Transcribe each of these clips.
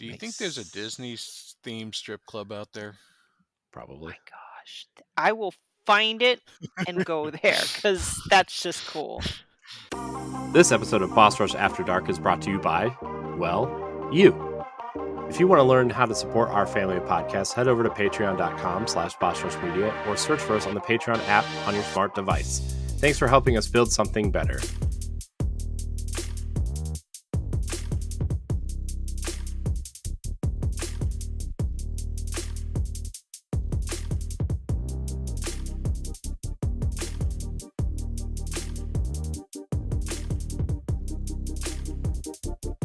Do you think there's a Disney themed strip club out there? Probably. My gosh. I will find it and go there because that's just cool. This episode of Boss Rush After Dark is brought to you by, well, you. If you want to learn how to support our family of podcasts, head over to patreon.com/bossrushmedia or search for us on the Patreon app on your smart device. Thanks for helping us build something better.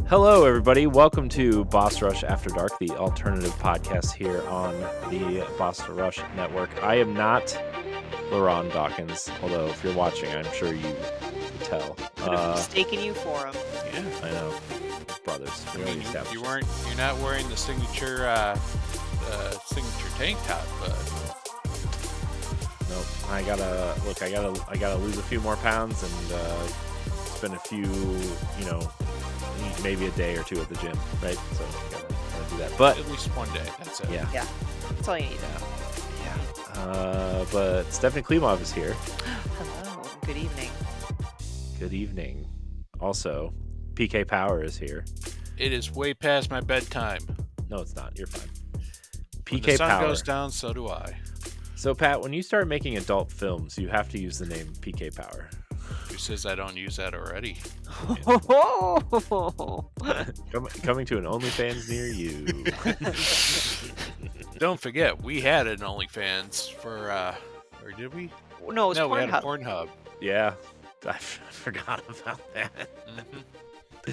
Hello, everybody. Welcome to Boss Rush After Dark, the alternative podcast here on the Boss Rush Network. I am not LaRon Dawkins, although if you're watching, I'm sure you can tell. Could have mistaken you for him. Yeah. I know. Brothers. We already established You're not wearing the signature tank top, but Nope. I gotta lose a few more pounds and spend a few, maybe a day or two at the gym, right? So gotta do that. But at least one day. That's it. yeah. Yeah. That's all you need. But Stephanie Klimov is here. Hello. Good evening. Good evening. Also, PK Power is here. It is way past my bedtime. No, it's not. You're fine. When PK the sun Power goes down, so do I. So, Pat, when you start making adult films, you have to use the name PK Power. Who says I don't use that already? Coming to an OnlyFans near you. Don't forget, we had an OnlyFans for, or did we? No, it's No, we had a Pornhub. Pornhub. Yeah, I forgot about that. Mm-hmm.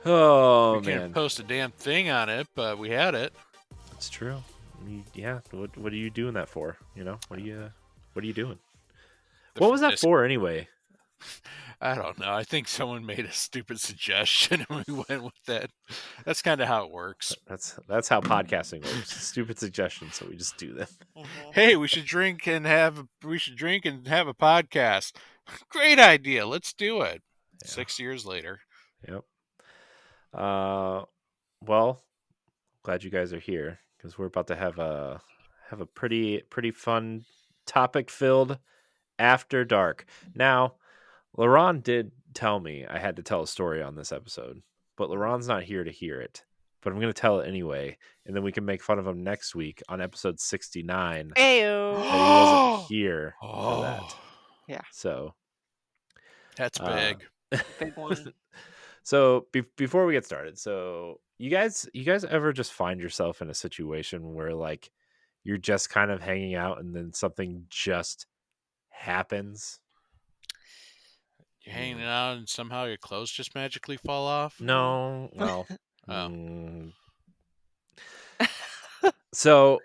Oh, We can't man. post a damn thing on it, but we had it. It's true. Yeah, what are you doing that for? What are you doing? What was that for anyway? I don't know. I think someone made a stupid suggestion and we went with that. That's kind of how it works. That's how podcasting works. Stupid suggestions, so we just do them. Hey, we should drink and have a podcast. Great idea. Let's do it. Yeah. 6 years later. Yep. Well, glad you guys are here because we're about to have a pretty fun topic filled After Dark. Now, LaRon did tell me I had to tell a story on this episode, but LaRon's not here to hear it. But I'm going to tell it anyway, and then we can make fun of him next week on episode 69. Ayo. That he wasn't here for that. Yeah. So that's big. Big one. So before we get started, so you guys ever just find yourself in a situation where like you're just kind of hanging out and then something just happens? You're hanging out and somehow your clothes just magically fall off? No, well. Oh. So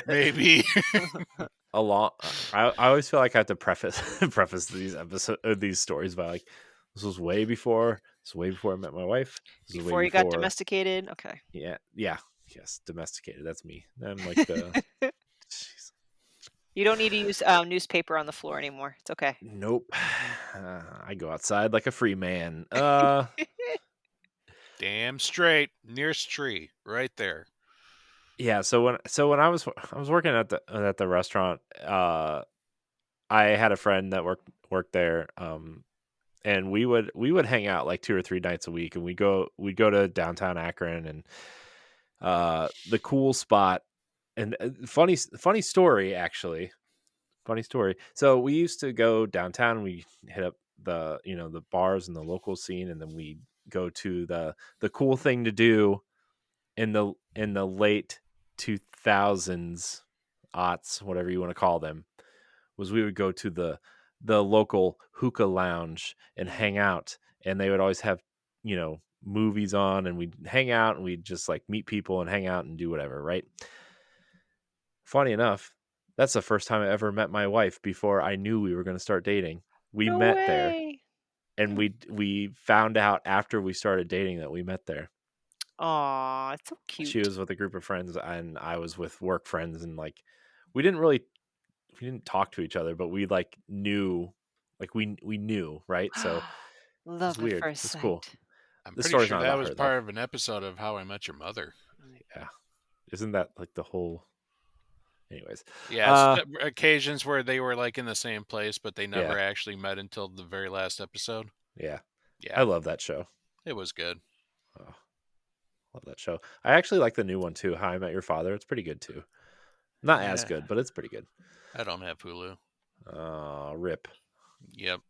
maybe I always feel like I have to preface these stories by like, this was way before I met my wife. Before you got domesticated? Okay. Yeah. Yes, domesticated. That's me. I'm like the... Jeez. You don't need to use newspaper on the floor anymore. It's okay. Nope. I go outside like a free man. Damn straight. Nearest tree. Right there. Yeah, so when I was working at the restaurant, I had a friend that worked there, and we would hang out like 2 or 3 nights a week, and we'd go to downtown Akron, and the cool spot. And funny story, actually. Funny story. So we used to go downtown, and we hit up the bars and the local scene, and then we go to the cool thing to do in the late 2000s, aughts, whatever you want to call them, was we would go to the local hookah lounge and hang out, and they would always have movies on, and we'd hang out, and we'd just like meet people and hang out and do whatever, right? Funny enough, that's the first time I ever met my wife before I knew we were going to start dating. We met there, and we found out after we started dating that we met there. Aw, it's so cute. She was with a group of friends, and I was with work friends, and like we didn't talk to each other, but we like knew, like we knew, right? So love it's weird. at first It's sight. cool. I'm This pretty story's sure not that about was her though. part of an episode of How I Met Your Mother. Yeah, isn't that like the whole? Anyways, Yeah, it's occasions where they were like in the same place, but they never yeah, actually met until the very last episode. yeah. I Yeah, love that show. it was good. Oh, love that show. I actually like the new one too. How I Met Your Father. It's pretty good too. Not as Yeah, good, but it's pretty good. I don't have Hulu. Rip. Yep.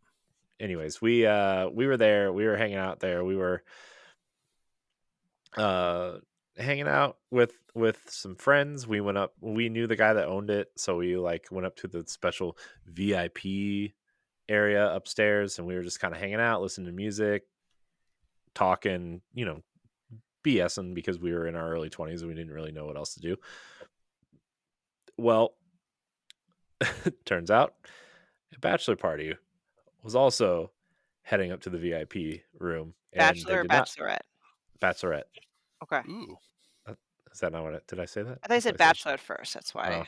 Anyways, we were there. We were hanging out there. We were hanging out with some friends. We went up. We knew the guy that owned it, so we like went up to the special VIP area upstairs, and we were just kind of hanging out, listening to music, talking, BSing because we were in our early 20s and we didn't really know what else to do. Well, turns out a bachelor party was also heading up to the VIP room, and they Bachelor or did not. bachelorette? Bachelorette. Okay. Ooh. Is that not what did I say that? I thought you said Did I say- bachelor at first. That's why. Oh.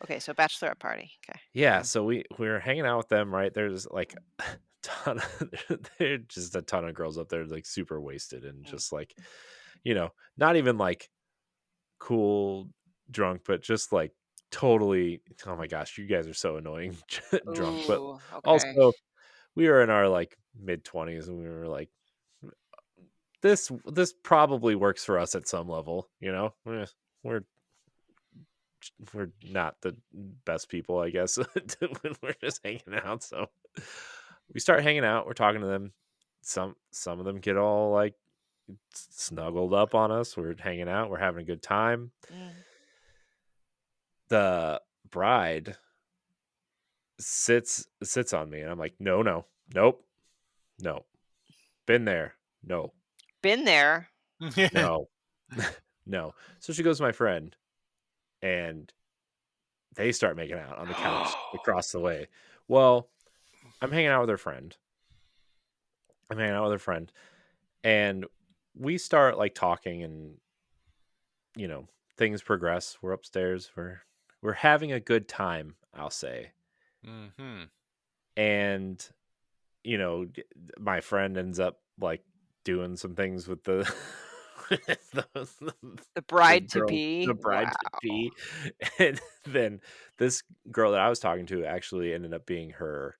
Okay, so bachelorette party. Okay. Yeah, so we were hanging out with them, right? There's like a ton there's just a ton of girls up there like super wasted and just like, not even like cool drunk, but just like totally, oh my gosh, you guys are so annoying drunk. But Ooh, okay. also we were in our like mid 20s and we were like, this probably works for us at some level, we're not the best people, I guess, when we're just hanging out. So we start hanging out, we're talking to them. Some of them get all like snuggled up on us. We're hanging out, we're having a good time. Mm. The bride sits on me and I'm like, no, nope, no, been there, no, Been there. no. No. So she goes to my friend and they start making out on the couch across the way. Well, I'm hanging out with her friend. And we start like talking and things progress. We're upstairs. We're having a good time, I'll say. Mm-hmm. And my friend ends up like doing some things with the The bride to girl, be. the bride to Wow. be. And then this girl that I was talking to actually ended up being her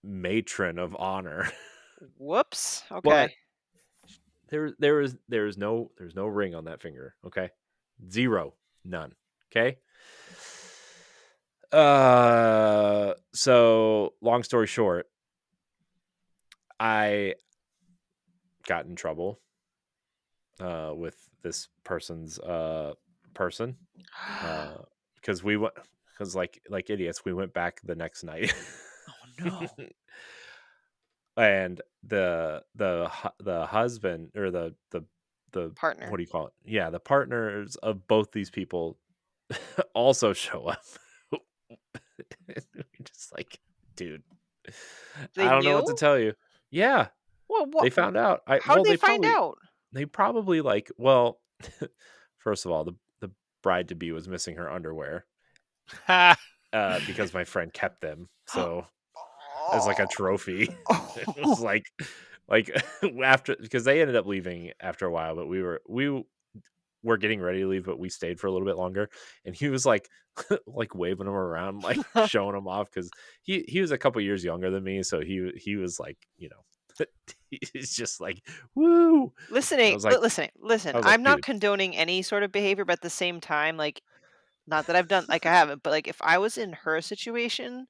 matron of honor. Whoops. But Okay. there's no ring on that finger. Okay, 0, none. Okay. So long story short, I got in trouble with this person's person because we went because like idiots we went back the next night. Oh no. And the husband or the Partner. what do you call it? Yeah, the partners of both these people also show up. Just like, dude, They I don't know what to knew? tell you. Yeah, Well, they what? found out. How did they find out? They probably like, well, first of all, the bride to be was missing her underwear because my friend kept them. So as like a trophy. It was like after because they ended up leaving after a while, but we were getting ready to leave, but we stayed for a little bit longer. And he was like like waving them around, like showing them off because he was a couple years younger than me, so he was like, he's just like, woo. Listening, I was like, listen. I was like, I'm not dude, condoning any sort of behavior, but at the same time, like, not that I've done, like, I haven't, but like, if I was in her situation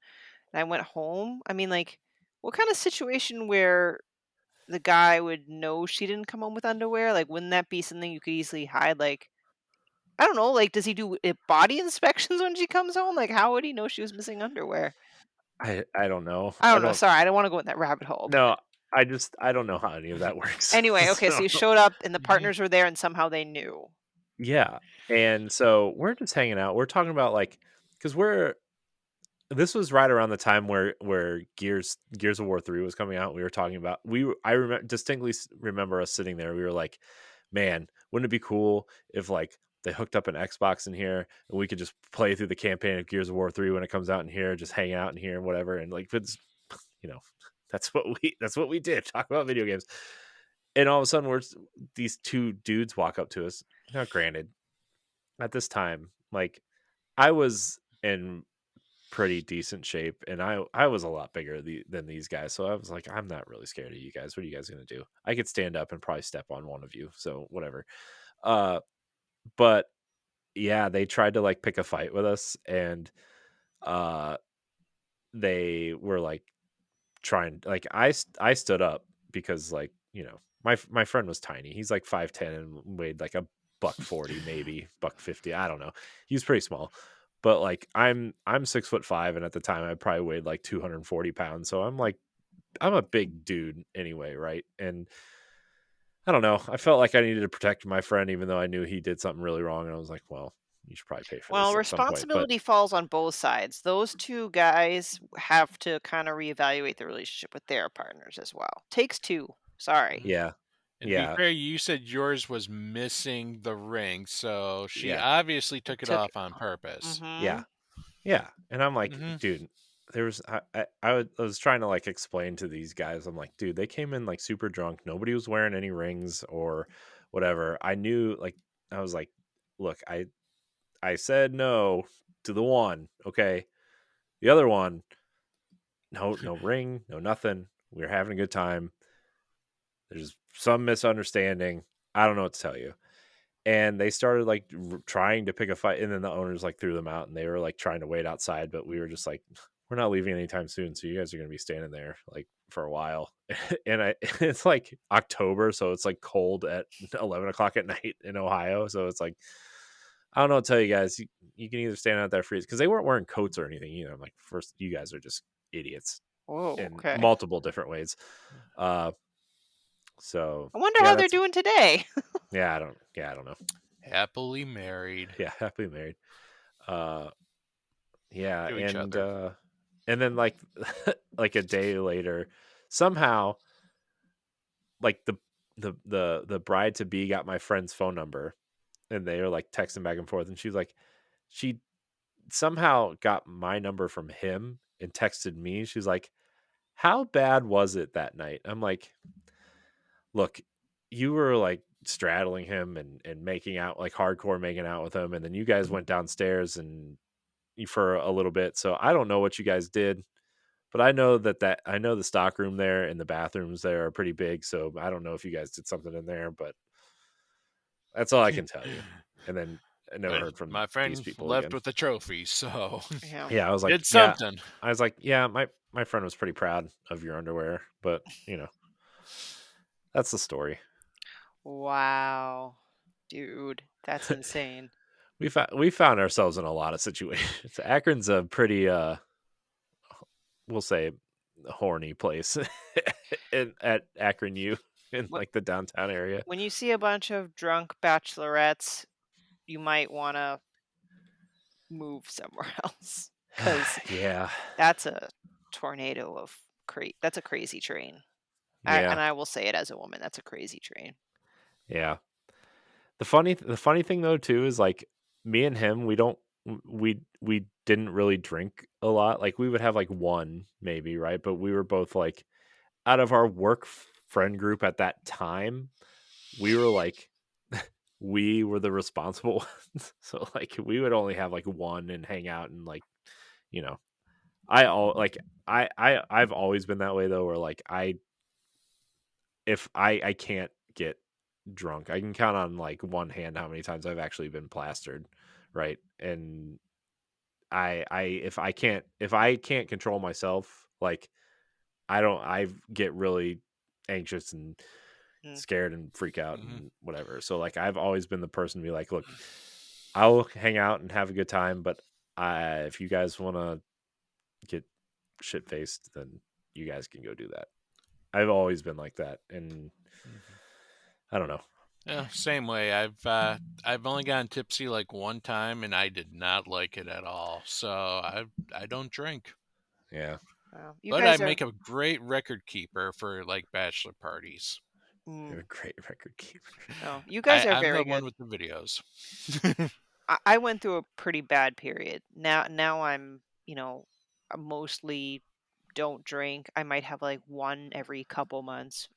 and I went home, I mean, like, what kind of situation where the guy would know she didn't come home with underwear? Like, wouldn't that be something you could easily hide? Like, I don't know. Like, does he do body inspections when she comes home? Like, how would he know she was missing underwear? I don't know. I I don't know. don't Sorry, I don't want to go in that rabbit hole. no. I don't know how any of that works. Anyway, okay, so So you showed up and the partners were there and somehow they knew. yeah. And so we're just hanging out. We're talking about like because this was right around the time where Gears of War 3 was coming out. We were talking about I remember distinctly remember us sitting there. We were like, man, wouldn't it be cool if like they hooked up an Xbox in here and we could just play through the campaign of Gears of War 3 when it comes out in here, just hang out in here and whatever. And like it's that's what we did. Talk about video games. And all of a sudden, these two dudes walk up to us. Now, granted, at this time, like I was in pretty decent shape, and I was a lot bigger than these guys, so I was like, I'm not really scared of you guys. What are you guys gonna do? I could stand up and probably step on one of you, so whatever. Uh, but yeah, they tried to like pick a fight with us, and uh, they were like trying like I stood up because like my friend was tiny. He's like 5'10" and weighed like a buck 40, maybe buck 50. I don't know. He was pretty small, but like I'm 6'5", and at the time I probably weighed like 240 pounds. So I'm a big dude anyway, right? And I don't know. I felt like I needed to protect my friend, even though I knew he did something really wrong. And I was like, well, you should probably pay for Well, this at some point. But responsibility falls on both sides. Those two guys have to kind of reevaluate the relationship with their partners as well. Takes two. Sorry. yeah, And to be yeah, fair, you said yours was missing the ring, so she yeah, obviously took it Took. off on purpose. Mm-hmm. yeah. Yeah, and I'm like, Hmm. dude, there was I was trying to like explain to these guys. I'm like, dude, they came in like super drunk. Nobody was wearing any rings or whatever. I knew like I was like, look, I said no to the one, okay? The other one, no ring, no nothing. We were having a good time. There's some misunderstanding. I don't know what to tell you. And they started like trying to pick a fight, and then the owners like threw them out, and they were like trying to wait outside, but we were just like, we're not leaving anytime soon, so you guys are going to be standing there like for a while. And it's like October, so it's like cold at 11 o'clock at night in Ohio, so it's like I don't know what to tell you guys. You can either stand out there freeze because they weren't wearing coats or anything either. I'm like, first, you guys are just idiots Whoa. in Okay. multiple different ways. uh so I wonder yeah, how they're doing today. I don't know. Happily married Yeah, happily married. uh Yeah, to each other. and then like like a day later, somehow like the bride to be got my friend's phone number, and they were like texting back and forth, and she somehow got my number from him and texted me. She's like, "How bad was it that night?" I'm like, "Look, you were like straddling him and making out like hardcore making out with him, and then you guys went downstairs and for a little bit. So I don't know what you guys did. But I know that I know the stock room there and the bathrooms there are pretty big, so I don't know if you guys did something in there, but that's all I can tell you." And then I never Well, heard from my these friend people left again. with the trophy, so Yeah. Yeah, I was like, did yeah, something. I was like, yeah, my friend was pretty proud of your underwear, but that's the story. Wow. Dude, that's insane. We found ourselves in a lot of situations. Akron's a pretty we'll say horny place at Akron U in Wh- like the downtown area. When you see a bunch of drunk bachelorettes, you might want to move somewhere else because Yeah. that's a tornado of that's a crazy train. And Yeah. I will say it as a woman, that's a crazy train. Yeah. The funny thing though too is like me and him, we didn't really drink a lot. Like we would have like one maybe, right? But we were both like out of our work friend group at that time, we were like we were the responsible ones. So like we would only have like one and hang out and like, you know, I all like I've always been that way though, where like if I can't get drunk, I can count on like one hand how many times I've actually been plastered, right? And if I can't control myself, like I get really anxious and Mm. scared and freak out Hmm. and whatever. So like I've always been the person to be like, look, I'll hang out and have a good time, but if you guys want to get shit faced, then you guys can go do that. I've always been like that, and I don't know. Yeah, same way. I've only gotten tipsy like one time, and I did not like it at all. So I don't drink, Yeah, Wow. You but I guys are. make a great record keeper for like bachelor parties. you're Mm, a great record keeper. no, you guys are I'm the very one good. with the videos. I went through a pretty bad period. Now I'm, I'm mostly don't drink. I might have like one every couple months.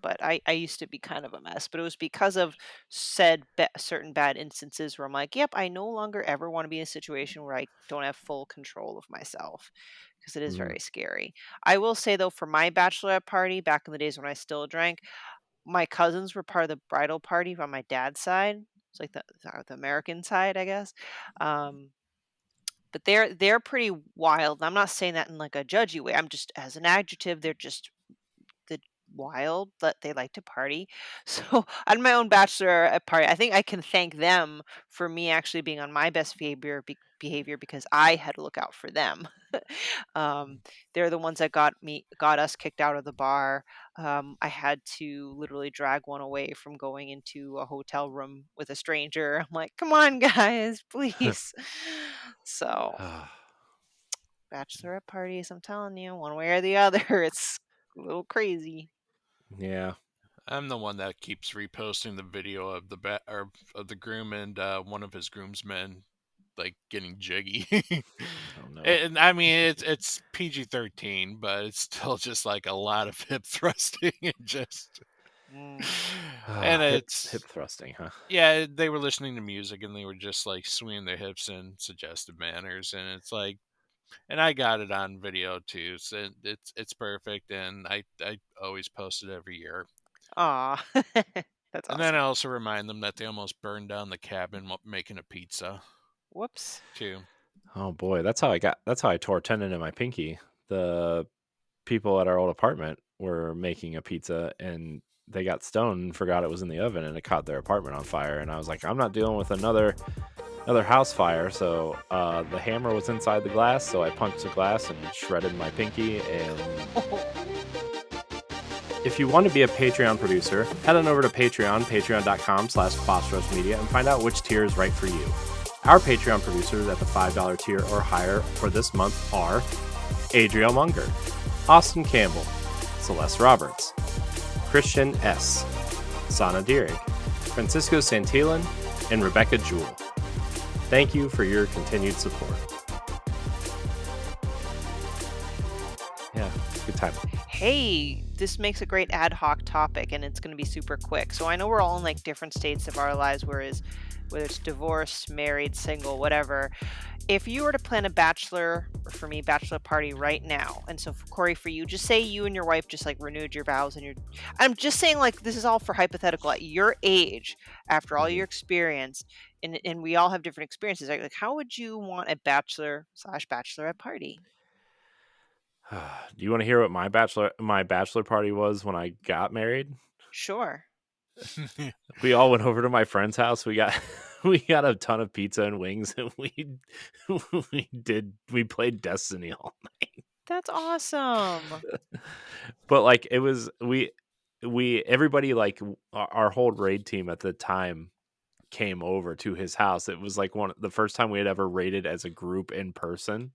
But I used to be kind of a mess. But it was because of certain bad instances where I'm like, yep, I no longer ever want to be in a situation where I don't have full control of myself because it is Mm. very scary. I will say though, for my bachelorette party back in the days when I still drank, my cousins were part of the bridal party on my dad's side. It's like the American side, I guess. Um, but they're pretty wild. I'm not saying that in like a judgy way. I'm just as an adjective, they're just the wild, but they like to party. So on my own bachelor at party, I think I can thank them for me actually being on my best behavior because I had to look out for them. um, they're the ones that got us kicked out of the bar. I had to literally drag one away from going into a hotel room with a stranger. I'm like, come on, guys, please. So bachelorette parties, I'm telling you, one way or the other, it's a little crazy. Yeah. I'm the one that keeps reposting the video of of the groom and one of his groomsmen like getting jiggy. Oh no. And I mean it's PG-13, but it's still just like a lot of hip thrusting and just Mm. and Hip thrusting, huh? yeah, they were listening to music and they were just like swinging their hips in suggestive manners, and it's like, and I got it on video too, so it's perfect, and I always post it every year. Aw. That's And then I awesome. also remind them that they almost burned down the cabin making a pizza Whoops. too. Oh boy, that's how I tore a tendon in my pinky. The people at our old apartment were making a pizza and they got stoned and forgot it was in the oven and it caught their apartment on fire. And I was like, I'm not dealing with another house fire. So the hammer was inside the glass, so I punched the glass and shredded my pinky. And if you want to be a Patreon producer, head on over to patreon.com/bossroastmedia, and find out which tier is right for you. Our Patreon producers at the $5 tier or higher for this month are Adriel Munger, Austin Campbell, Celeste Roberts, Christian S., Sana Dierig, Francisco Santillan, and Rebecca Jewell. Thank you for your continued support. Yeah, good time. Hey, this makes a great ad hoc topic and it's going to be super quick. So I know we're all in like different states of our lives, whether it's divorced, married, single, whatever. If you were to plan a bachelor, or for me, bachelor party right now, and so Corey, for you, just say you and your wife just like renewed your vows and I'm just saying like this is all for hypothetical at your age, after all your experience, and we all have different experiences, right? Like how would you want a bachelor/bachelorette party? Do you want to hear what my bachelor party was when I got married? Sure. We all went over to my friend's house. We got we got a ton of pizza and wings, and we played Destiny all night. That's awesome. But like it was we everybody like our whole raid team at the time came over to his house. It was like the first time we had ever raided as a group in person,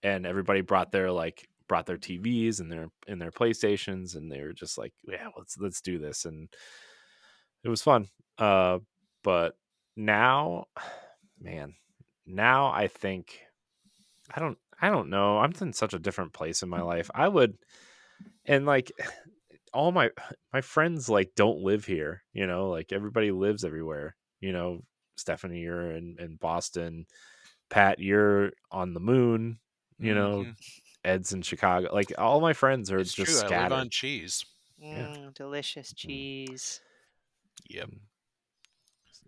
and everybody brought their TVs and their PlayStations, and they were just like, yeah, let's do this, and it was fun. But now, man, now I think I don't know. I'm in such a different place in my life. I would, and like all my friends like don't live here, like everybody lives everywhere. Stephanie, you're in Boston. Pat, you're on the moon. Hmm. Ed's in Chicago. Like all my friends are It's just true. I live scattered. on cheese. Yeah. Delicious Mm. cheese. Yep. Mm.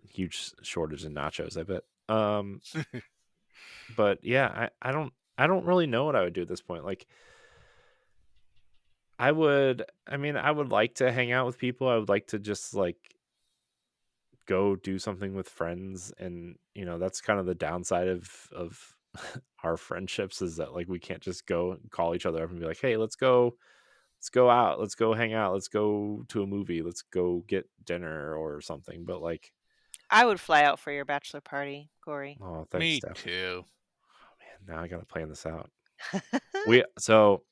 Huge shortage in nachos, I bet. But yeah, I don't really know what I would do at this point. Like I would like to hang out with people. I would like to just like go do something with friends, and that's kind of the downside of our friendships, is that like we can't just go and call each other up and be like, hey, let's go out, let's go hang out, let's go to a movie, let's go get dinner or something. But like, I would fly out for your bachelor party, Corey. oh, thanks, Me Steph. too. Oh man, now I gotta plan this out. We so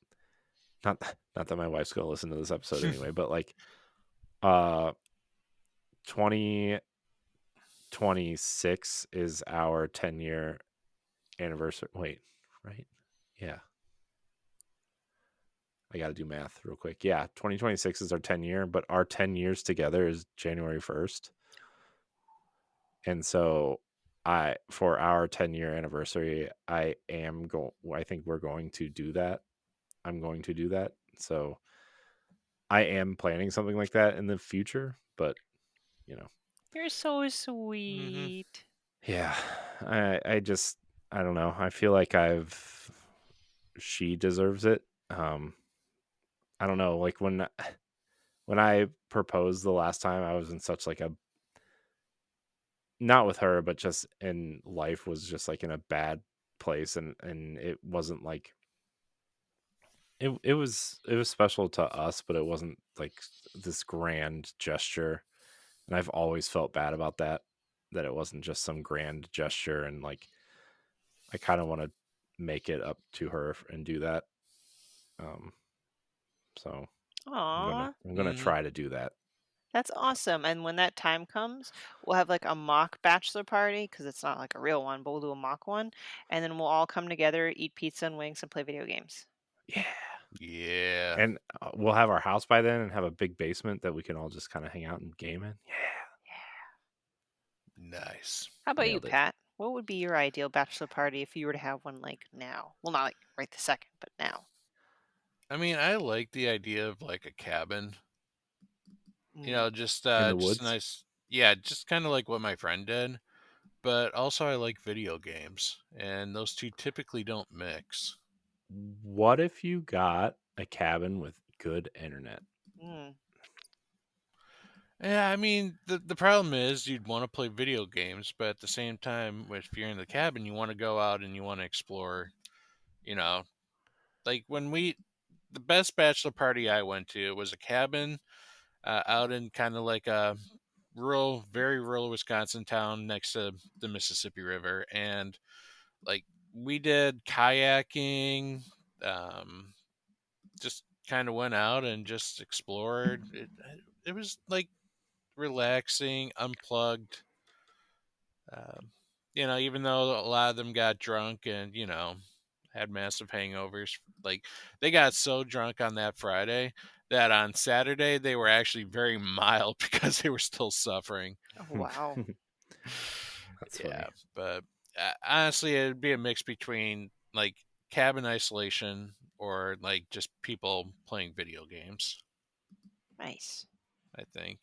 not not that my wife's gonna listen to this episode anyway, but like 2026 is our 10-year anniversary. Wait, right? Yeah. I got to do math real quick. Yeah, 2026 is our 10 year, but our 10 years together is January 1st. And so for our 10-year anniversary, I think we're going to do that. I'm going to do that. So I am planning something like that in the future, but you know, You're so Hmm. sweet. yeah, I just, I don't know. I feel like she deserves it. I don't know. Like when I proposed the last time, I was in such like a, not with her, but just in life, was just like in a bad place, and it wasn't like it was special to us, but it wasn't like this grand gesture, and I've always felt bad about that it wasn't just some grand gesture, and like I kind of want to make it up to her and do that. Um, so Aw, I'm gonna Hmm. try to do that. that's awesome. And when that time comes, we'll have like a mock bachelor party because it's not like a real one, but we'll do a mock one. And then we'll all come together, eat pizza and wings, and play video games. Yeah, Yeah. and we'll have our house by then and have a big basement that we can all just kind of hang out and game in. Yeah, Nice. How about you, nailed it. Pat? What would be your ideal bachelor party if you were to have one like now? Well, not like right this second, but now. I mean, I like the idea of like a cabin. Mm. In the Just a woods. nice, yeah, just kind of like what my friend did. But also, I like video games, and those two typically don't mix. What if you got a cabin with good internet? Mm. Yeah, I mean, the problem is you'd want to play video games, but at the same time, if you're in the cabin, you want to go out and you want to explore. You know, like the best bachelor party I went to, it was a cabin out in kind of like a rural, very rural Wisconsin town next to the Mississippi River, and like we did kayaking, um, just kind of went out and just explored. It was like relaxing, unplugged. Um, even though a lot of them got drunk and had massive hangovers, like they got so drunk on that Friday that on Saturday they were actually very mild because they were still suffering. Oh, wow. That's Yeah, funny. but honestly, it'd be a mix between like cabin isolation or like just people playing video games. Nice. I think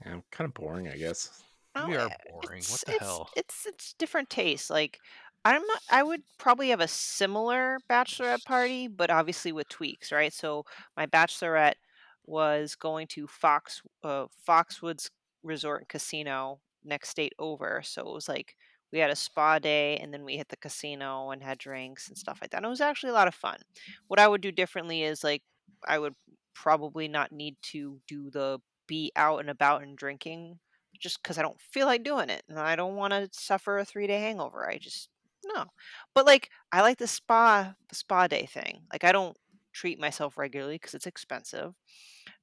Yeah, kind of boring, I guess. Oh, we are boring. it's What the it's hell? it's it's different tastes. Like I would probably have a similar bachelorette party, but obviously with tweaks, right? So my bachelorette was going to Foxwoods Resort and Casino next state over. So it was like we had a spa day and then we hit the casino and had drinks and stuff like that. And it was actually a lot of fun. What I would do differently is like I would probably not need to do the be out and about and drinking just because I don't feel like doing it, and I don't wanna suffer a 3-day hangover, I just no. But, like, I like the spa day thing, like, I don't treat myself regularly because it's expensive.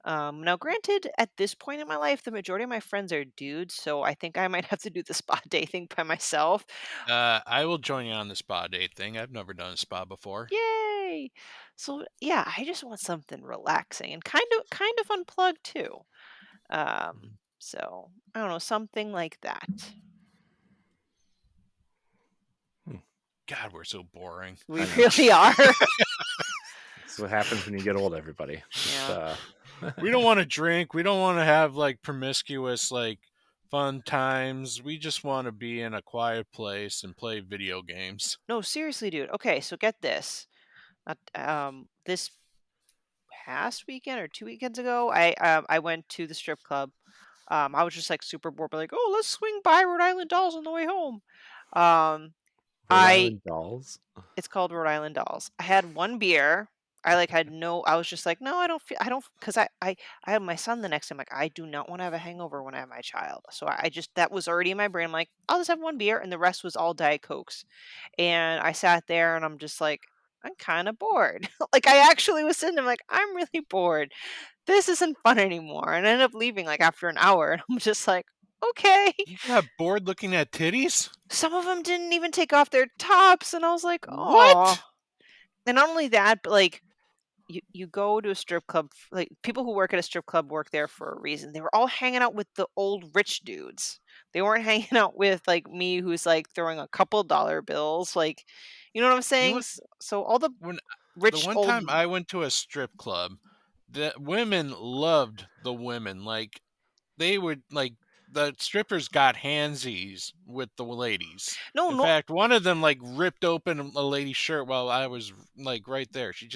Now granted, at this point in my life, the majority of my friends are dudes, so I think I might have to do the spa day thing by myself. I will join you on the spa date thing. I've never done a spa before. Yay! So, yeah, I just want something relaxing and kind of unplugged too. Mhm. So, I don't know, something like that. Hmm, God, we're so boring. We I know. really are. That's what happens when you get old, everybody. Just Yeah. We don't want to drink. We don't want to have like promiscuous like fun times. We just want to be in a quiet place and play video games. No, seriously, dude. Okay, so get this. This past weekend or 2 weekends ago, I went to the strip club. I was just like super bored, but like, oh, let's swing by Rhode Island Dolls on the way home. Um, Rhode I Island dolls. It's called Rhode Island Dolls. I had 1 beer. I, like, had no I was just like, "No, I don't," 'cause I had my son the next day. I'm like, "I do not wanna have a hangover when I have my child." So I just that was already in my brain. I'm like, "I'll just have 1 beer," and the rest was all Diet Cokes. And I sat there and I'm just like, "I'm kinda bored." Like, I actually was sitting there like, "I'm really bored. This isn't fun anymore." And I ended up leaving, like, after an hour, and I'm just like, "Okay." You got bored looking at titties? Some of them didn't even take off their tops, and I was like, What? "Oh." And not only that, but, like, you go to a strip club, like people who work at a strip club work there for a reason. They were all hanging out with the old rich dudes. They weren't hanging out with like me who's like throwing a couple dollar bills, like, you know what I'm You know saying? what? So all the When the rich one old time I went to a strip club, the women loved the women. Like they would like the strippers got handsies with the ladies. no In no fact, one of them like ripped open a lady's shirt while I was like right there. She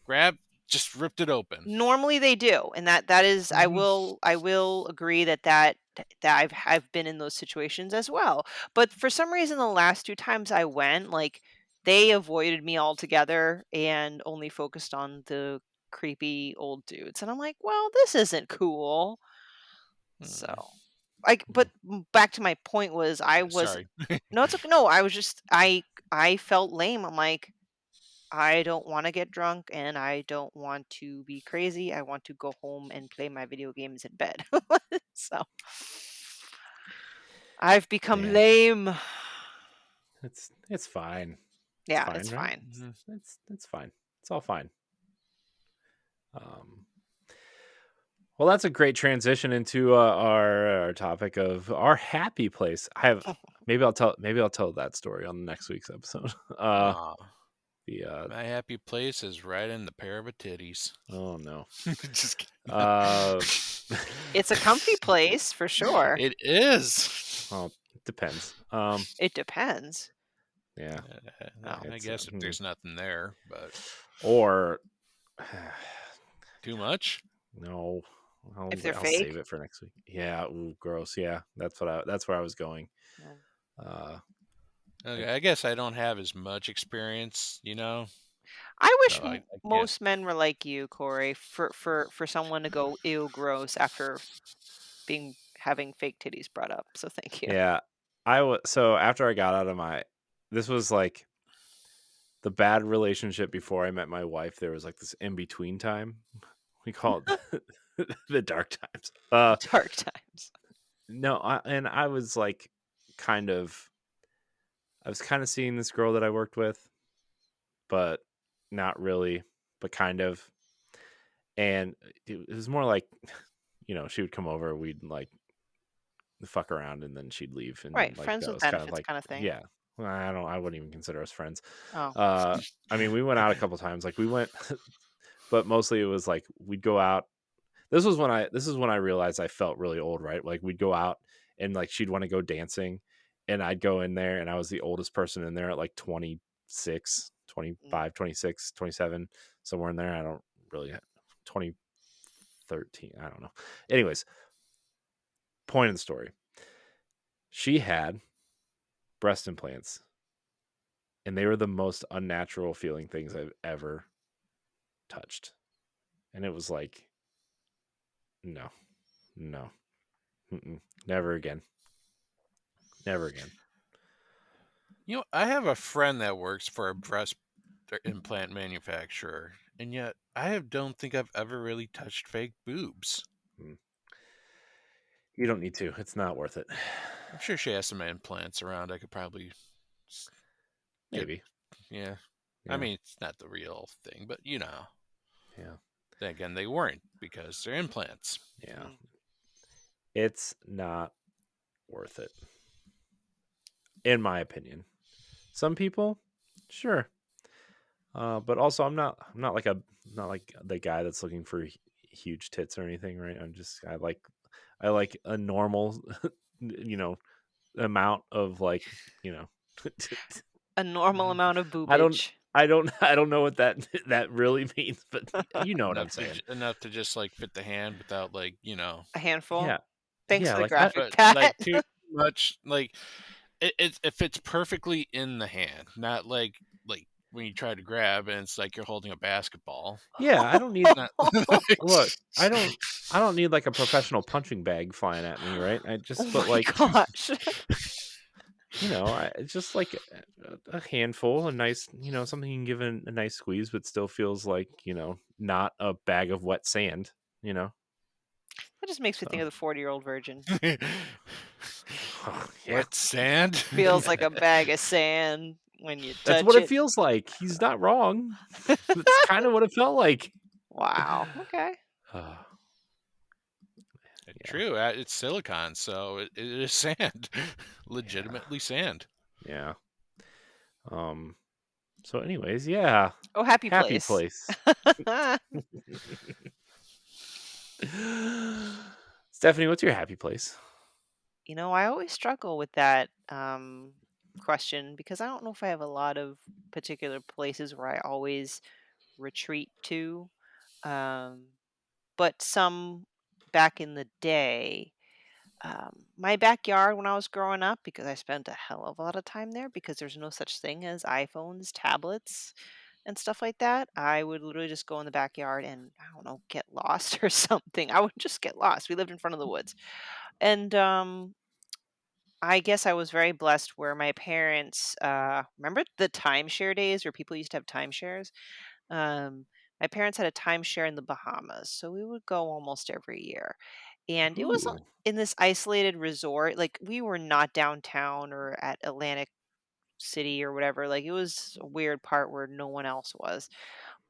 grabbed, just ripped it open. normally they do, and that is, Hmm. I will agree that I've been in those situations as well. But for some reason, the last 2 times I went, like, they avoided me altogether and only focused on the creepy old dudes, and I'm like, "Well, this isn't cool." So, Hmm. like, but back to my point was I was Sorry. no, it's okay. No, I was just I felt lame. I'm like, I don't want to get drunk and I don't want to be crazy. I want to go home and play my video games in bed. So I've become Yeah, lame. it's fine. It's Yeah, fine, it's right? fine. It's fine. It's all fine. Um, well, that's a great transition into our topic of our happy place. I have maybe I'll tell that story on next week's episode. Aw, The my happy place is right in the pair of titties. oh no. Just kidding. Uh, It's a comfy place for sure. It is. well, it depends. It depends. Yeah, Oh, I it's guess if there's nothing there, but or too much. no, if they're I'll save fake. it for next week. Yeah, ooh, gross. Yeah, that's where I was going. No. Uh, Okay, I guess I don't have as much experience, I so wish I can't. most men were like you, Corey, for someone to go ew gross after being having fake titties brought up. So thank you. yeah, I was so after I got out of my, this was like the bad relationship before I met my wife. There was like this in between time. We call it the dark times. Dark times. No, and I was like, kind of, I was kind of seeing this girl that I worked with, but not really, but kind of. And it was more like, she would come over, we'd like fuck around, and then she'd leave, and Right, like friends that with was kind of benefits like, kind of thing. yeah. Well, I wouldn't even consider us friends. Oh, Uh, I mean, we went out a couple times, like we went, but mostly it was like we'd go out. This is when I realized I felt really old, right? Like we'd go out and like she'd want to go dancing, and I'd go in there, and I was the oldest person in there at like 26, mm, 25, 26, 27, somewhere in there. I don't really 2013. I don't know. Anyways, point of the story. She had breast implants, and they were the most unnatural feeling things I've ever touched. And it was like, no, no, never again. Never again. I have a friend that works for a breast implant manufacturer, and yet don't think I've ever really touched fake boobs. Mm. You don't need to. It's not worth it. I'm sure she has some implants around. I could probably get, Maybe. yeah. I Yeah. mean, it's not the real thing, but Yeah. then again, they weren't because they're implants. Yeah. mm. It's not worth it. In my opinion. Some people, sure. But also I'm not like the guy that's looking for huge tits or anything, right? I like a normal you know, amount of like, you know, A normal amount of I don't boobage. I don't know what that that really means, but you know what I'm saying. Enough to just like fit the hand without like A handful. Yeah. Thanks Yeah, for the like I graphic, but Pat. like too much like it fits perfectly in the hand, not like when you try to grab and it's like you're holding a basketball. yeah, I don't need Not look, I don't need like a professional punching bag flying at me, right? I Oh just but my like, gosh. it's just like a handful, a nice, something you can give a nice squeeze, but still feels like, not a bag of wet sand, you know? That just makes me think So, of the 40-year-old virgin. oh, yeah. wet sand. Feels like a bag of sand when you That's touch what it it. feels like. He's not wrong. That's kind of what it felt like. Wow. Okay. Uh, yeah, True, it's silicon, so it is sand, yeah, legitimately sand. yeah. Um. So, anyways, yeah, Oh, happy happy place. place. Stephanie, what's your happy place? I always struggle with that question because I don't know if I have a lot of particular places where I always retreat to. Um, but some back in the day, my backyard when I was growing up, because I spent a hell of a lot of time there because there's no such thing as iPhones, tablets, and stuff like that. I would literally just go in the backyard and I don't know, get lost or something. I would just get lost. We lived in front of the woods. And I guess I was very blessed where my parents remember the timeshare days where people used to have timeshares? My parents had a timeshare in the Bahamas, so we would go almost every year. And it was Ooh, in this isolated resort. Like we were not downtown or at Atlantic City or whatever. Like it was a weird part where no one else was.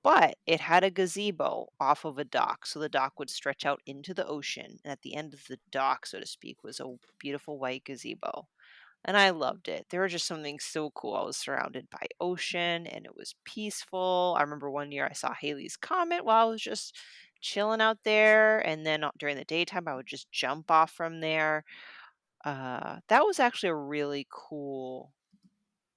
But it had a gazebo off of a dock. So the dock would stretch out into the ocean. And at the end of the dock, so to speak, was a beautiful white gazebo. And I loved it. There was just something so cool. I was surrounded by ocean and it was peaceful. I remember one year I saw Haley's Comet while I was just chilling out there. And then during the daytime, I would just jump off from there. That was actually a really cool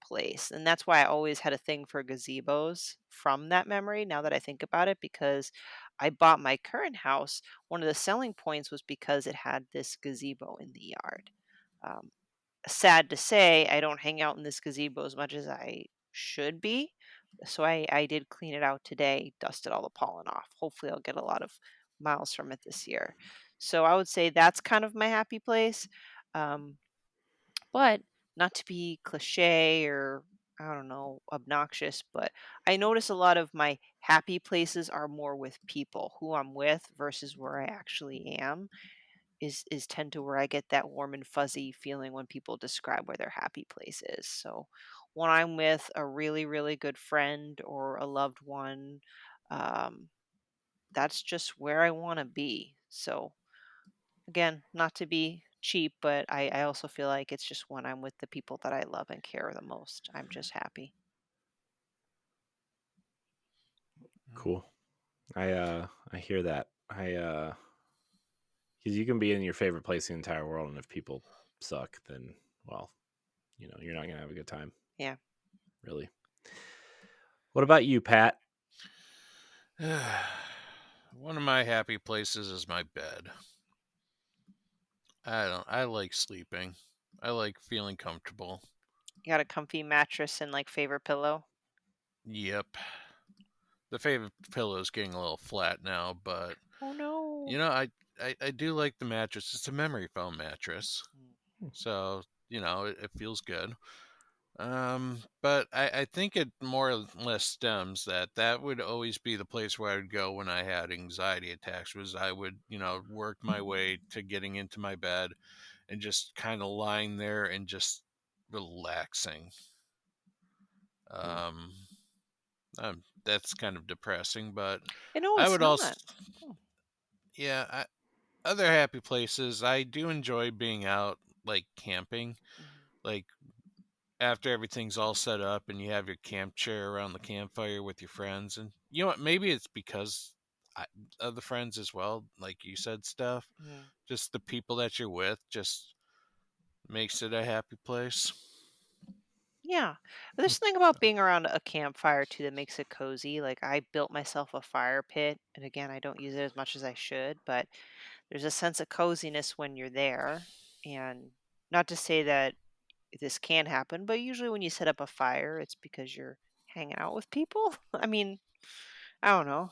place. And that's why I always had a thing for gazebos from that memory now that I think about it, because I bought my current house. One of the selling points was because it had this gazebo in the yard. Um, Sad to say, I don't hang out in this gazebo as much as I should be. So I did clean it out today, dusted all the pollen off. Hopefully, I'll get a lot of miles from it this year. So I would say that's kind of my happy place. Um, but not to be cliche or I don't know, obnoxious, but I notice a lot of my happy places are more with people who I'm with versus where I actually am is tend to where I get that warm and fuzzy feeling when people describe where their happy place is. So when I'm with a really, really good friend or a loved one, um, that's just where I want to be. So again, not to be cheap, but I also feel like it's just when I'm with the people that I love and care the most. I'm just happy. cool. I hear that. Because you can be in your favorite place in the entire world, and if people suck, then well, you're not gonna have a good time, Yeah. really. What about you, Pat? One of my happy places is my bed. I like sleeping. I like feeling comfortable. You got a comfy mattress and like favorite pillow? Yep. The favorite pillow is getting a little flat now, but Oh no. you know, I do like the mattress. It's a memory foam mattress. Mm. So, it feels good. But I think it more or less stems that would always be the place where I would go when I had anxiety attacks was I would, work my way to getting into my bed and just kind of lying there and just relaxing. Hmm. Um, that's kind of depressing, but No, I it's would also, not. Oh. yeah, other happy places. I do enjoy being out, like camping, Mhm. like after everything's all set up and you have your camp chair around the campfire with your friends. And you know what? Maybe it's because I, of the friends as well, like you said, stuff. Mhm. Just the people that you're with just makes it a happy place. Yeah. But there's something about being around a campfire too that makes it cozy. Like I built myself a fire pit, and again, I don't use it as much as I should, but there's a sense of coziness when you're there. And not to say that this can happen, but usually when you set up a fire, it's because you're hanging out with people. I mean, I don't know.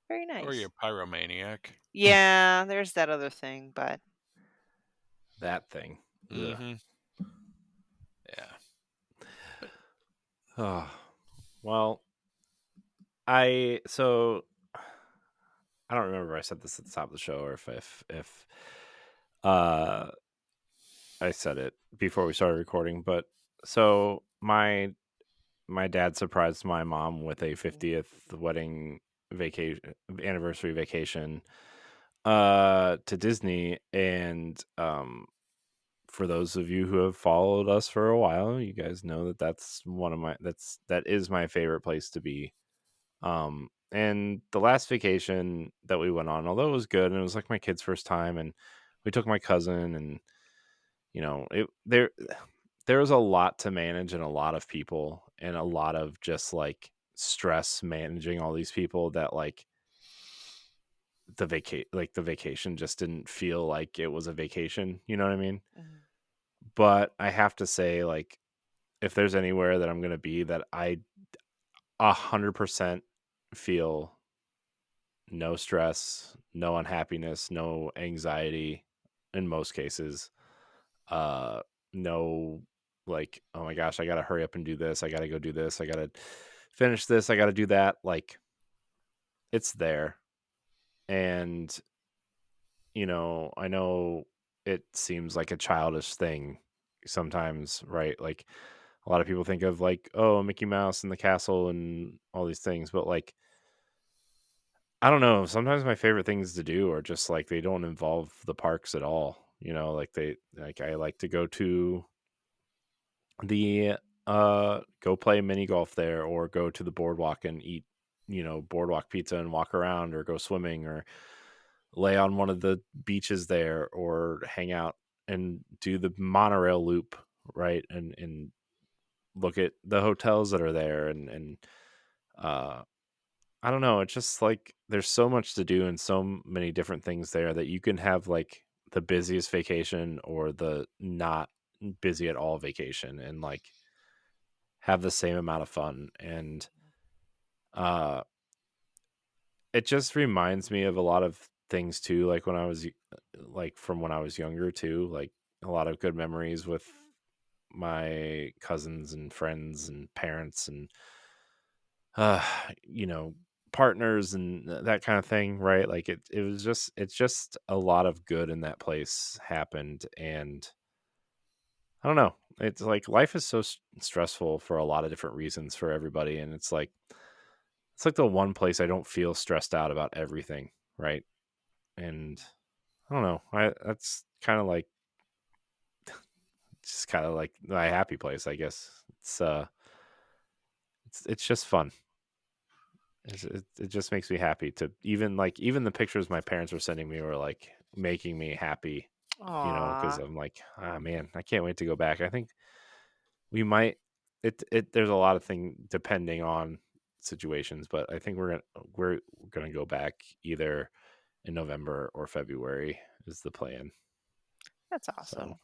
Very Or you're nice. a pyromaniac. Yeah, there's that other thing, but That thing. Ugh. Mm-hmm. Yeah. But Oh, well, I so I don't remember if I said this at the top of the show or if I said it before we started recording, but So my dad surprised my mom with a Mhm. 50th wedding vacation anniversary vacation to Disney, and for those of you who have followed us for a while, you guys know that that is my favorite place to be. And the last vacation that we went on, although it was good and it was like my kid's first time, and we took my cousin, and there was a lot to manage and a lot of people and a lot of just like stress managing all these people that like the vacation just didn't feel like it was a vacation, you know what I mean? Mhm. But I have to say, like, if there's anywhere that I'm gonna be that I 100% feel no stress, no unhappiness, no anxiety in most cases, uh, no, like, "Oh my gosh, I gotta hurry up and do this, I gotta go do this, I gotta finish this, I gotta do that," like, it's there, and, I know it seems like a childish thing sometimes, right? Like, a lot of people think of, like, "Oh, Mickey Mouse and the castle and all these things," but, like, I don't know, sometimes my favorite things to do are just, like, they don't involve the parks at all, I like to go to the go play mini golf there, or go to the boardwalk and eat, boardwalk pizza and walk around, or go swimming, or lay on one of the beaches there, or hang out and do the monorail loop, right? And look at the hotels that are there, and uh I don't know, it's just like there's so much to do and so many different things there that you can have like the busiest vacation or the not busy at all vacation, and like have the same amount of fun. And uh it just reminds me of a lot of things too, like like from when I was younger too, like a lot of good memories with my cousins and friends and parents, and uh you know partners and that kind of thing, right? Like it's just a lot of good in that place happened. And I don't know, it's like life is so stressful for a lot of different reasons for everybody, and it's like the one place I don't feel stressed out about everything, right? And I don't know, I that's kind of like just kind of like my happy place, I guess. It's just fun. It just makes me happy to even the pictures my parents were sending me were like making me happy, because Aw, I'm like, ah, man, I can't wait to go back. I think we might. There's a lot of thing depending on situations, but I think we're gonna go back either in November or February is the plan. that's So, awesome.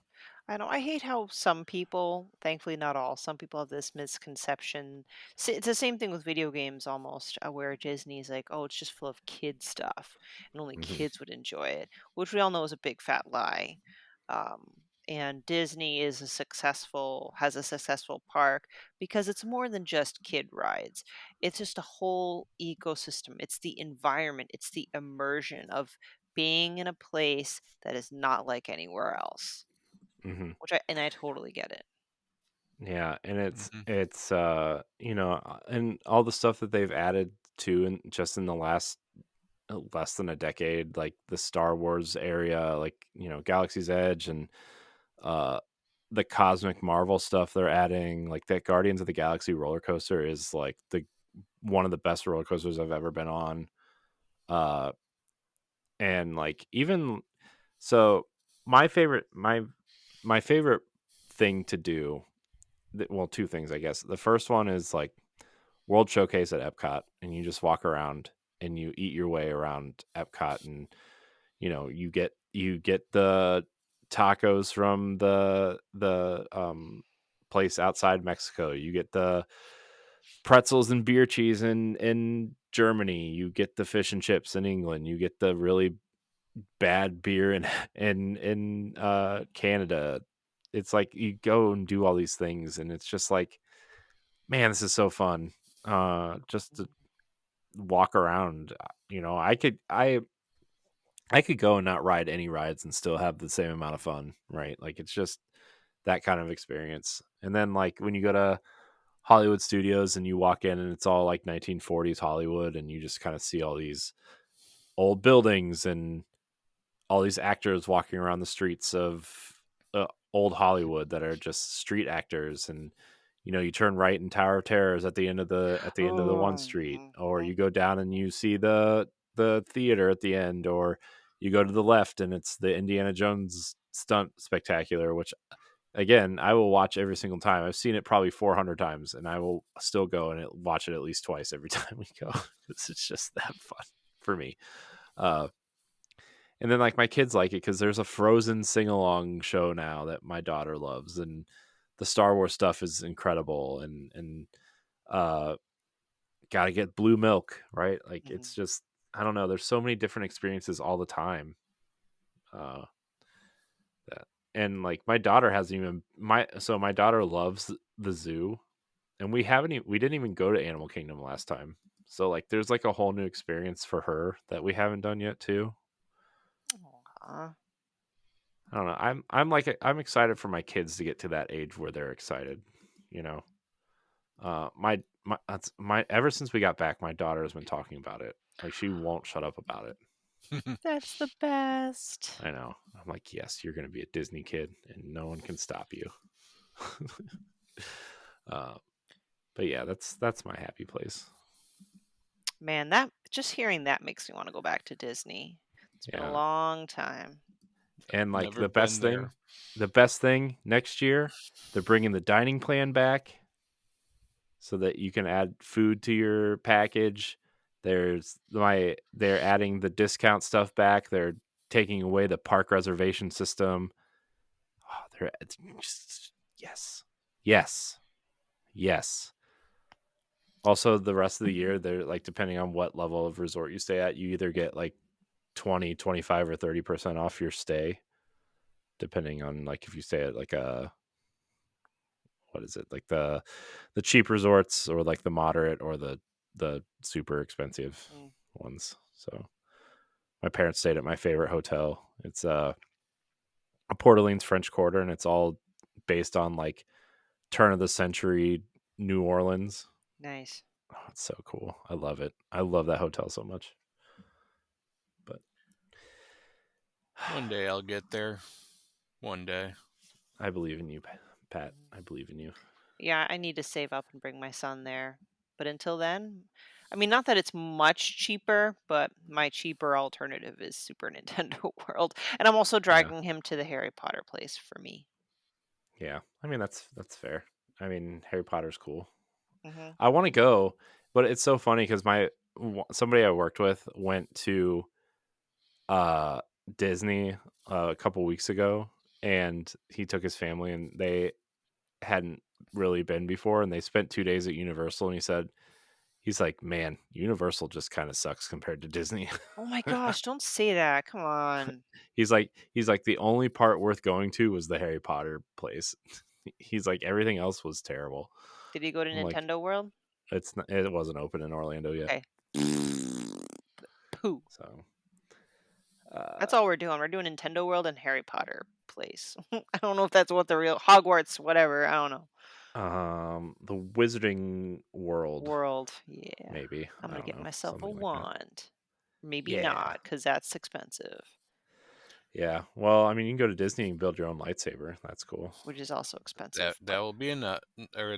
I hate how some people, thankfully not all, some people have this misconception. It's the same thing with video games almost, where Disney's like, oh, it's just full of kid stuff and only mhm, kids would enjoy it, which we all know is a big fat lie. Um, and Disney has a successful park because it's more than just kid rides. It's just a whole ecosystem. It's the environment. It's the immersion of being in a place that is not like anywhere else. mhm. And I totally get it. Yeah, and it's Mhm. it's and all the stuff that they've added to in just in the last less than a decade, like the Star Wars area, like, Galaxy's Edge, and uh the cosmic Marvel stuff they're adding, like that Guardians of the Galaxy roller coaster is like the one of the best roller coasters I've ever been on. Uh and like even so my favorite thing to do, well, two things, I guess. The first one is like World Showcase at Epcot, and you just walk around and you eat your way around Epcot, and you get the tacos from the place outside Mexico. You get the pretzels and beer cheese in Germany. You get the fish and chips in England. You get the really bad beer in in Canada. It's like you go and do all these things, and it's just like, man, this is so fun. Just to walk around. I could go and not ride any rides and still have the same amount of fun, right? Like it's just that kind of experience. And then like when you go to Hollywood studios and you walk in and it's all like 1940s Hollywood and you just kind of see all these old buildings and all these actors walking around the streets of old Hollywood that are just street actors. And you turn right in Tower of Terrors at the end of the one Oh, street, or mhm. you go down and you see the theater at the end, or you go to the left and it's the Indiana Jones stunt spectacular, which again I will watch every single time. I've seen it probably 400 times, and I will still go and watch it at least twice every time we go. It's just that fun for me. Uh, and then like my kids like it because there's a Frozen sing along show now that my daughter loves, and the Star Wars stuff is incredible, and uh, gotta get blue milk, right? Like Mhm. it's just I don't know. There's so many different experiences all the time. Uh, that and like my daughter hasn't even my daughter loves the zoo, and we didn't even go to Animal Kingdom last time. So like there's like a whole new experience for her that we haven't done yet too. Aw. I don't know. I'm excited for my kids to get to that age where they're excited. You know, my ever since we got back, my daughter has been talking about it. Like she won't shut up about it. That's the best. I know. I'm like, yes, you're gonna be a Disney kid, and no one can stop you. uh, but yeah, that's my happy place. Man, that just hearing that makes me want to go back to Disney. It's been a Yeah, long time. and like Never been there. the best thing next year, they're bringing the dining plan back so that you can add food to your package. They're adding the discount stuff back. They're taking away the park reservation system. Oh, they're it's just yes. Yes. Yes. Also the rest of the year they're like depending on what level of resort you stay at, you either get like 20, 25, or 30% off your stay depending on like if you stay at like a what is it? Like the cheap resorts or like the moderate or the super expensive Mm, ones. So my parents stayed at my favorite hotel. It's a Port Orleans French Quarter, and it's all based on like turn of the century New Orleans. nice. Oh, it's so cool. I love it. I love that hotel so much. But One day I'll get there. One day. I believe in you, Pat. Mhm. I believe in you. Yeah, I need to save up and bring my son there. But until then, I mean, not that it's much cheaper, but my cheaper alternative is Super Nintendo World. And I'm also Yeah. dragging him to the Harry Potter place for me. Yeah. I mean that's fair. I mean Harry Potter's cool. Hmm. I want to go, but it's so funny because somebody I worked with went to uh Disney a couple weeks ago, and he took his family, and they hadn't really been before, and they spent 2 days at Universal, and he's like, man, Universal just kind of sucks compared to Disney. Oh my gosh, don't say that. Come on. He's like the only part worth going to was the Harry Potter place. He's like everything else was terrible. Did he go to I'm like, Nintendo World? it wasn't open in Orlando yet. Okay. Pooh. So That's uh all we're doing. We're doing Nintendo World and Harry Potter place. I don't know if that's what the real Hogwarts, whatever. I don't know. the Wizarding World, World. Yeah. maybe. I'm I gonna don't get know, myself a something like that. wand. Maybe Yeah. not, because that's expensive, Yeah. Well, I mean, you can go to Disney and build your own lightsaber. That's cool. which is also That expensive. that But will be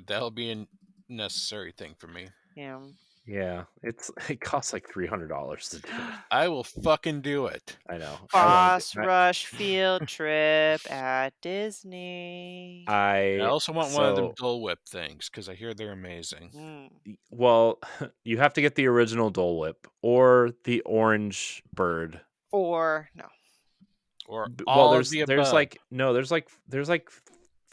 that'll be a necessary thing for me. yeah. Yeah, it costs like $300 to do it. I will fucking do it. I know. I want to do Boss Rush field trip at Disney. I I also want one of them so Dole Whip things because I hear they're amazing. Mm. well, you have to get the original Dole Whip or the orange bird. Or no. Or Well, all of the above. there's like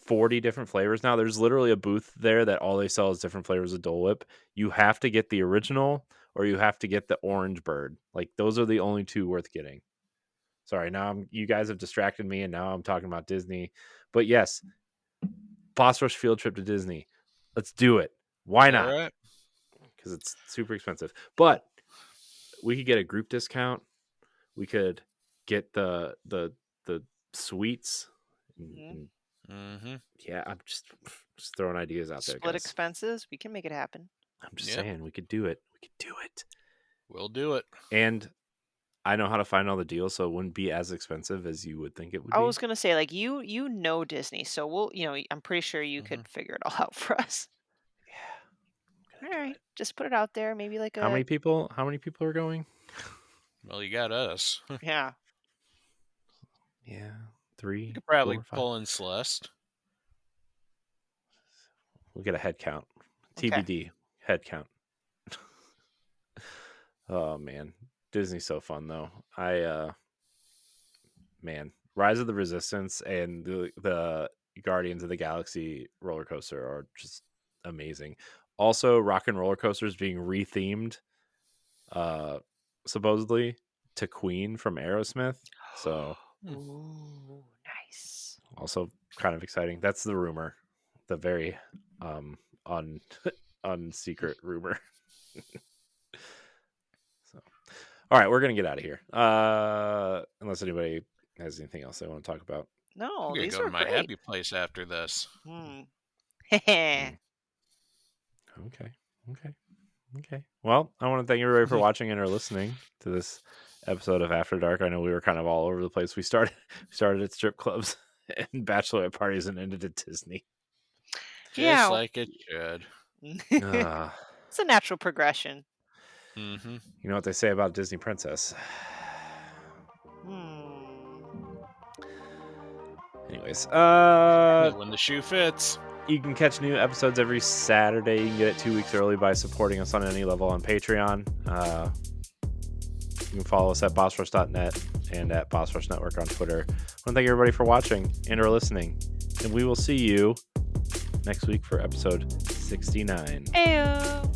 40 different flavors now. There's literally a booth there that all they sell is different flavors of Dole Whip. You have to get the original or you have to get the orange bird. Like those are the only two worth getting. Sorry, you guys have distracted me and now I'm talking about Disney. But yes, Boss Rush field trip to Disney. Let's do it. Why All not? right. Because it's super expensive. But we could get a group discount. We could get the suites Mhm. and Mm-hmm. Yeah, I'm just throwing ideas out there, Split guys. expenses. We can make it happen. I'm just Yeah. saying we could do it. We could do it. We'll do it. And I know how to find all the deals, so it wouldn't be as expensive as you would think it would I be. was gonna say, like, you know Disney, so I'm pretty sure you Mm-hmm. could figure it all out for us. Yeah, I'm All gonna do right, it. just put it out there. Maybe like How many a people? How many people are going? Well, you got us. yeah. Yeah, You 3, could probably 4, 5. pull in Celeste. We'll get a head count. Okay. TBD head count. Oh man, Disney's so fun though. Man, Rise of the Resistance and the Guardians of the Galaxy roller coaster are just amazing. Also, Rock and Roller Coaster is being rethemed, uh, supposedly to Queen from Aerosmith. So Hmm. Ooh, nice. also kind of exciting. That's the rumor, the very un unsecret rumor. So, all right, we're gonna get out of here. Unless anybody has anything else they want to talk about. I'm No, gonna these go to are my great. happy place after this. Hmm. Mm, okay, okay, okay. Well, I want to thank everybody for watching and or listening to this episode of After Dark. I know we were kind of all over the place. We started we started at strip clubs and bachelorette parties and ended at Disney. Just Yeah. like it should. Uh, It's a natural progression. Mm-hmm. you know what they say about Disney Princess. Hmm. Anyways, When the shoe fits. you can catch new episodes every Saturday. You can get it 2 weeks early by supporting us on any level on Patreon. You can follow us at bossrush.net and at Boss Rush Network on Twitter. I want to thank everybody for watching and or listening. And we will see you next week for episode 69. Ew.